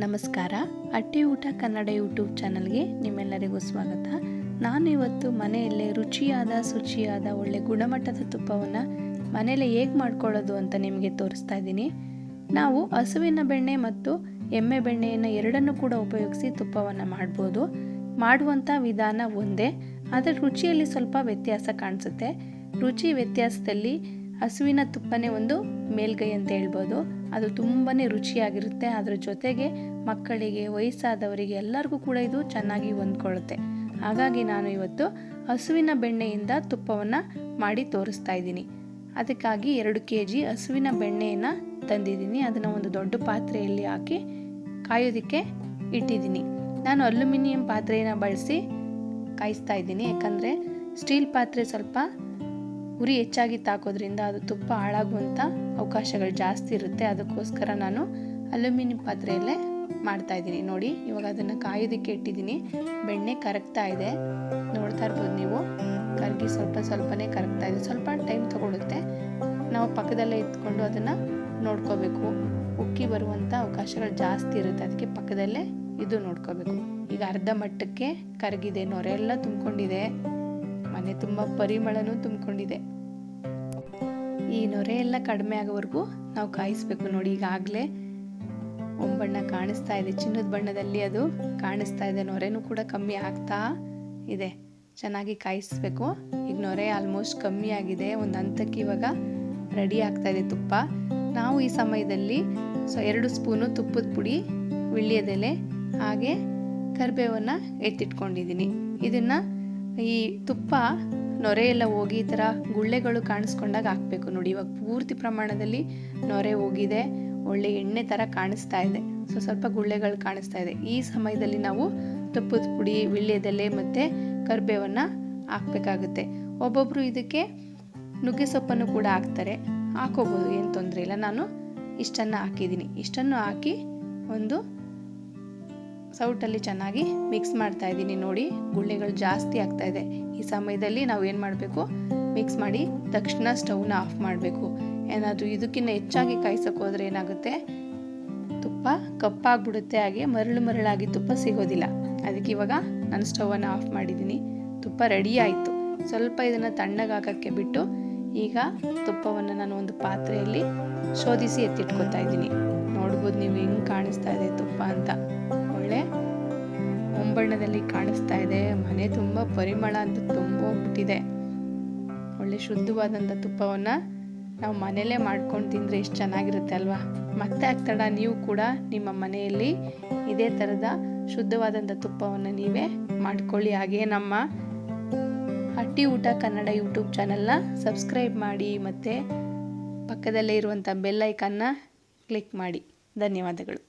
ನಮಸ್ಕಾರ. ಅಟ್ಟಿ ಊಟ ಕನ್ನಡ ಯೂಟ್ಯೂಬ್ ಚಾನಲ್ಗೆ ನಿಮ್ಮೆಲ್ಲರಿಗೂ ಸ್ವಾಗತ. ನಾನು ಇವತ್ತು ಮನೆಯಲ್ಲೇ ರುಚಿಯಾದ ಶುಚಿಯಾದ ಒಳ್ಳೆ ಗುಣಮಟ್ಟದ ತುಪ್ಪವನ್ನು ಮನೆಯಲ್ಲೇ ಹೇಗೆ ಮಾಡ್ಕೊಳ್ಳೋದು ಅಂತ ನಿಮಗೆ ತೋರಿಸ್ತಾ ಇದ್ದೀನಿ. ನಾವು ಹಸುವಿನ ಬೆಣ್ಣೆ ಮತ್ತು ಎಮ್ಮೆ ಬೆಣ್ಣೆಯನ್ನು ಎರಡನ್ನೂ ಕೂಡ ಉಪಯೋಗಿಸಿ ತುಪ್ಪವನ್ನು ಮಾಡ್ಬೋದು. ಮಾಡುವಂಥ ವಿಧಾನ ಒಂದೇ, ಆದರೆ ರುಚಿಯಲ್ಲಿ ಸ್ವಲ್ಪ ವ್ಯತ್ಯಾಸ ಕಾಣಿಸುತ್ತೆ. ರುಚಿ ವ್ಯತ್ಯಾಸದಲ್ಲಿ ಹಸುವಿನ ತುಪ್ಪನೇ ಒಂದು ಮೇಲ್ಗೈ ಅಂತ ಹೇಳ್ಬೋದು. ಅದು ತುಂಬಾ ರುಚಿಯಾಗಿರುತ್ತೆ. ಅದರ ಜೊತೆಗೆ ಮಕ್ಕಳಿಗೆ, ವಯಸ್ಸಾದವರಿಗೆ ಎಲ್ಲರಿಗೂ ಕೂಡ ಇದು ಚೆನ್ನಾಗಿ ಹೊಂದ್ಕೊಳ್ಳುತ್ತೆ. ಹಾಗಾಗಿ ನಾನು ಇವತ್ತು ಹಸುವಿನ ಬೆಣ್ಣೆಯಿಂದ ತುಪ್ಪವನ್ನು ಮಾಡಿ ತೋರಿಸ್ತಾ ಇದ್ದೀನಿ. ಅದಕ್ಕಾಗಿ 2 kg ಹಸುವಿನ ಬೆಣ್ಣೆಯನ್ನು ತಂದಿದ್ದೀನಿ. ಅದನ್ನು ಒಂದು ದೊಡ್ಡ ಪಾತ್ರೆಯಲ್ಲಿ ಹಾಕಿ ಕಾಯೋದಕ್ಕೆ ಇಟ್ಟಿದ್ದೀನಿ. ನಾನು ಅಲ್ಯೂಮಿನಿಯಂ ಪಾತ್ರೆಯನ್ನು ಬಳಸಿ ಕಾಯಿಸ್ತಾ ಇದ್ದೀನಿ. ಯಾಕಂದರೆ ಸ್ಟೀಲ್ ಪಾತ್ರೆ ಸ್ವಲ್ಪ ಉರಿ ಹೆಚ್ಚಾಗಿ ತಾಕೋದ್ರಿಂದ ಅದು ತುಪ್ಪ ಹಾಳಾಗುವಂಥ ಅವಕಾಶಗಳು ಜಾಸ್ತಿ ಇರುತ್ತೆ. ಅದಕ್ಕೋಸ್ಕರ ನಾನು ಅಲ್ಯೂಮಿನಿಯಂ ಪಾತ್ರೆಯಲ್ಲೇ ಮಾಡ್ತಾ ಇದ್ದೀನಿ. ನೋಡಿ, ಇವಾಗ ಅದನ್ನು ಕಾಯೋದಕ್ಕೆ ಇಟ್ಟಿದ್ದೀನಿ. ಬೆಣ್ಣೆ ಕರಗ್ತಾ ಇದೆ, ನೋಡ್ತಾ ಇರ್ಬೋದು ನೀವು. ಕರಗಿ ಸ್ವಲ್ಪನೇ ಕರಗ್ತಾ ಇದೆ. ಸ್ವಲ್ಪ ಟೈಮ್ ತಗೊಳುತ್ತೆ. ನಾವು ಪಕ್ಕದಲ್ಲೇ ಇಟ್ಕೊಂಡು ಅದನ್ನು ನೋಡ್ಕೋಬೇಕು. ಉಕ್ಕಿ ಬರುವಂಥ ಅವಕಾಶಗಳು ಜಾಸ್ತಿ ಇರುತ್ತೆ. ಅದಕ್ಕೆ ಪಕ್ಕದಲ್ಲೇ ಇದು ನೋಡ್ಕೋಬೇಕು. ಈಗ ಅರ್ಧ ಮಟ್ಟಕ್ಕೆ ಕರಗಿದೆ, ನೊರೆ ಎಲ್ಲ ತುಂಬಿಕೊಂಡಿದೆ, ಮನೆ ತುಂಬ ಪರಿಮಳನೂ ತುಂಬಿಕೊಂಡಿದೆ. ಈ ನೊರೆ ಎಲ್ಲ ಕಡಿಮೆ ಆಗೋವರೆಗೂ ನಾವು ಕಾಯಿಸ್ಬೇಕು. ನೋಡಿ, ಈಗಾಗಲೇ ಒಂಬಣ್ಣ ಕಾಣಿಸ್ತಾ ಇದೆ, ಚಿನ್ನದ ಬಣ್ಣದಲ್ಲಿ ಅದು ಕಾಣಿಸ್ತಾ ಇದೆ. ನೊರೆನೂ ಕೂಡ ಕಮ್ಮಿ ಆಗ್ತಾ ಇದೆ. ಚೆನ್ನಾಗಿ ಕಾಯಿಸ್ಬೇಕು. ಈಗ ನೊರೆ ಆಲ್ಮೋಸ್ಟ್ ಕಮ್ಮಿ ಆಗಿದೆ. ಒಂದು ಹಂತಕ್ಕೆ ಇವಾಗ ರೆಡಿ ಆಗ್ತಾ ಇದೆ ತುಪ್ಪ. ನಾವು ಈ ಸಮಯದಲ್ಲಿ 2 ಸ್ಪೂನು ತುಪ್ಪದ ಪುಡಿ, ವಿಳ್ಯದೆಲೆ ಹಾಗೆ ಕರಿಬೇವನ್ನು ಎತ್ತಿಟ್ಕೊಂಡಿದ್ದೀನಿ. ಇದನ್ನು ಈ ತುಪ್ಪ ನೊರೆ ಎಲ್ಲ ಹೋಗಿ ಈ ಥರ ಗುಳ್ಳೆಗಳು ಕಾಣಿಸ್ಕೊಂಡಾಗ ಹಾಕಬೇಕು. ನೋಡಿ, ಇವಾಗ ಪೂರ್ತಿ ಪ್ರಮಾಣದಲ್ಲಿ ನೊರೆ ಹೋಗಿದೆ, ಒಳ್ಳೆ ಎಣ್ಣೆ ಥರ ಕಾಣಿಸ್ತಾ ಇದೆ. ಸ್ವಲ್ಪ ಗುಳ್ಳೆಗಳು ಕಾಣಿಸ್ತಾ ಇದೆ. ಈ ಸಮಯದಲ್ಲಿ ನಾವು ತುಪ್ಪದ ಪುಡಿ, ವಿಳ್ಯದೆಲೆ ಮತ್ತು ಕರಿಬೇವನ್ನು ಹಾಕಬೇಕಾಗುತ್ತೆ. ಒಬ್ಬೊಬ್ಬರು ಇದಕ್ಕೆ ನುಗ್ಗೆ ಸೊಪ್ಪನ್ನು ಕೂಡ ಹಾಕ್ತಾರೆ, ಹಾಕೋಬೋದು, ಏನು ತೊಂದರೆ ಇಲ್ಲ. ನಾನು ಇಷ್ಟನ್ನು ಹಾಕಿದ್ದೀನಿ. ಇಷ್ಟನ್ನು ಹಾಕಿ ಒಂದು ಸೌಟಲ್ಲಿ ಚೆನ್ನಾಗಿ ಮಿಕ್ಸ್ ಮಾಡ್ತಾ ಇದ್ದೀನಿ. ನೋಡಿ, ಗುಳ್ಳೆಗಳು ಜಾಸ್ತಿ ಆಗ್ತಾ ಇದೆ. ಈ ಸಮಯದಲ್ಲಿ ನಾವು ಏನು ಮಾಡಬೇಕು, ಮಿಕ್ಸ್ ಮಾಡಿ ತಕ್ಷಣ ಸ್ಟವ್ನ ಆಫ್ ಮಾಡಬೇಕು. ಏನಾದರೂ ಇದಕ್ಕಿಂತ ಹೆಚ್ಚಾಗಿ ಕಾಯಿಸೋಕೆ ಹೋದರೆ ಏನಾಗುತ್ತೆ, ತುಪ್ಪ ಕಪ್ಪಾಗ್ಬಿಡುತ್ತೆ, ಹಾಗೆ ಮರಳಾಗಿ ತುಪ್ಪ ಸಿಗೋದಿಲ್ಲ. ಅದಕ್ಕೆ ಇವಾಗ ನಾನು ಸ್ಟವನ್ನು ಆಫ್ ಮಾಡಿದ್ದೀನಿ. ತುಪ್ಪ ರೆಡಿ ಆಯಿತು. ಸ್ವಲ್ಪ ಇದನ್ನು ತಣ್ಣಗೆ ಹಾಕೋಕ್ಕೆ ಬಿಟ್ಟು ಈಗ ತುಪ್ಪವನ್ನು ನಾನು ಒಂದು ಪಾತ್ರೆಯಲ್ಲಿ ಶೋಧಿಸಿ ಎತ್ತಿಟ್ಕೊತಾ ಇದ್ದೀನಿ. ನೋಡ್ಬೋದು ನೀವು ಹೆಂಗೆ ಕಾಣಿಸ್ತಾ ಇದೆ ತುಪ್ಪ ಅಂತ. ಒಳ್ಳೆ ಹೊಂಬಣ್ಣದಲ್ಲಿ ಕಾಣಿಸ್ತಾ ಇದೆ. ಮನೆ ತುಂಬ ಪರಿಮಳ ಅಂತ ತುಂಬೋಗ್ಬಿಟ್ಟಿದೆ. ಒಳ್ಳೆ ಶುದ್ಧವಾದಂಥ ತುಪ್ಪವನ್ನು ನಾವು ಮನೆಯಲ್ಲೇ ಮಾಡ್ಕೊಂಡು ತಿಂದರೆ ಎಷ್ಟು ಚೆನ್ನಾಗಿರುತ್ತೆ ಅಲ್ವಾ. ಮತ್ತೆ ಆಗ್ತಡ ನೀವು ಕೂಡ ನಿಮ್ಮ ಮನೆಯಲ್ಲಿ ಇದೇ ಥರದ ಶುದ್ಧವಾದಂಥ ತುಪ್ಪವನ್ನು ನೀವೇ ಮಾಡ್ಕೊಳ್ಳಿ. ಹಾಗೆ ನಮ್ಮ ಅಟ್ಟಿ ಊಟ ಕನ್ನಡ ಯೂಟ್ಯೂಬ್ ಚಾನಲ್ನ ಸಬ್ಸ್ಕ್ರೈಬ್ ಮಾಡಿ ಮತ್ತು ಪಕ್ಕದಲ್ಲೇ ಇರುವಂಥ ಬೆಲ್ ಐಕನ್ನ ಕ್ಲಿಕ್ ಮಾಡಿ. ಧನ್ಯವಾದಗಳು.